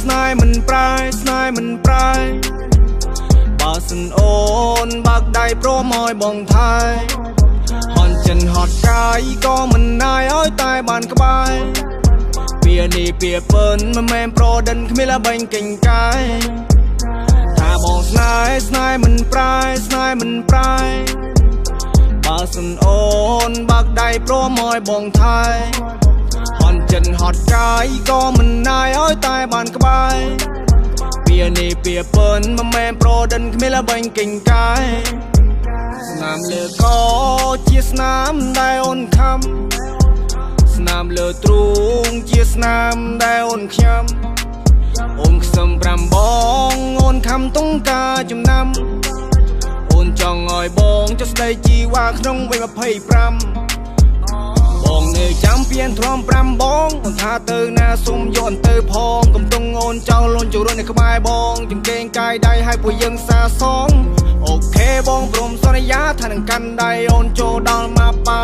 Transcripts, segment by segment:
ស្នេហ៍មិនប្រែស្នេហ៍មិនប្រែបើសិនអូនបើកដៃព្រមឲ្យបងថែហន់ចិនហត់កាយក៏មិនណាយឲ្យតែបានក្បែរវានេះវាពិនមិនមែនប្រដិនគ្មានល្បែងកេងកាយថាបងស្នេហ៍ស្នេហ៍មិនប្រែស្នេហ៍មិនប្រែបើសិនអូនបើកដៃព្រមឲ្យបងថែហន់ចិនហត់កាយក៏មិនណាយឲ្យតែបានក្បែរវានេះវាពិនមិនមែនប្រដិនគ្មានល្បែងកេងកាយស្នាមលើកជាស្នាមដែលអូនខំស្នាមលើទ្រូងជាស្នាមដែលអូនខ្ញុំអូនខ្សឹម5បងអូនខំតុងការចំណាំអូនចង់ឲ្យបងចុះស្ដីជីវ៉ាក្នុងវ័យ25បងនៅចាំពៀនទ្រាំ5បងអូនថាទៅណាសុំយកអន្ទៅផងកំតុងអូនចោលលូនចូលរួននៅក្បែរបងចង្កេងកាយដៃឲ្យពួកយើងសាសងអូខេបងព្រមសន្យាថានឹងកាន់ដៃអូនចូលដល់មកប៉ា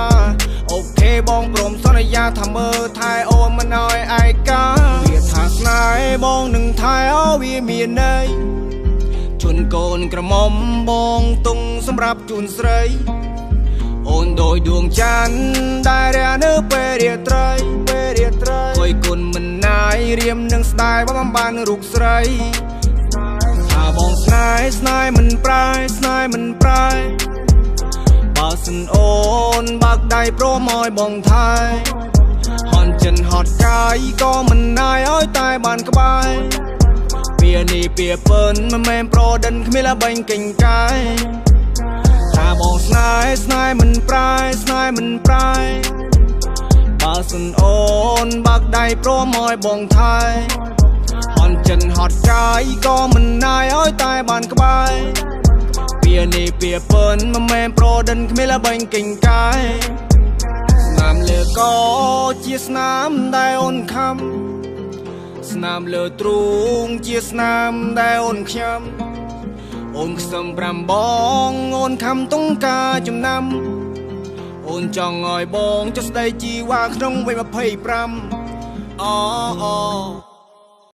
អូខេបងព្រមសន្យាថាមើលថែអូនមិនឲ្យឯកាវាថាស្នេហ៍បងនឹងថែអូវាមានន័យជូនកូនក្រមុំបងទុងសម្រាប់ជូនស្រីអូនដោយដួងច័ន្ទដែលរះនៅពេលរាត្រីអើយគុណមិនណាយរៀមនឹងស្ដាយបងបានរូបស្រីថាបងស្នេហ៍ស្នេហ៍មិនប្រែស្នេហ៍មិនប្រែបើសិនអូនបើកដៃព្រមឲ្យបងថែហន់ចិនហត់កាយក៏មិនណាយឲ្យតែបានក្បែរវានេះវាពិនមិនមែនប្រដិនគ្មានល្បែងកេងកាយថាបងស្នេហ៍ស្នេហ៍មិនប្រែស្នេហ៍មិនប្រែបើសិនអូនបើកដៃព្រមឲ្យបងថែហន់ចិនហត់កាយក៏មិនណាយឲ្យតែបានក្បែរវានេះវាពិនមិនមែនប្រដិនគ្មានល្បែងកេងកាយស្នាមលើកជាស្នាមដែលអូនខំស្នាមលើទ្រូងជាស្នាមដែលអូនខ្ញុំអូនខ្សឹម5បងអូនខំតុងការចំណាំអូនចង់ឲ្យបងចុះស្ដីជីវ៉ាក្នុងវ័យ25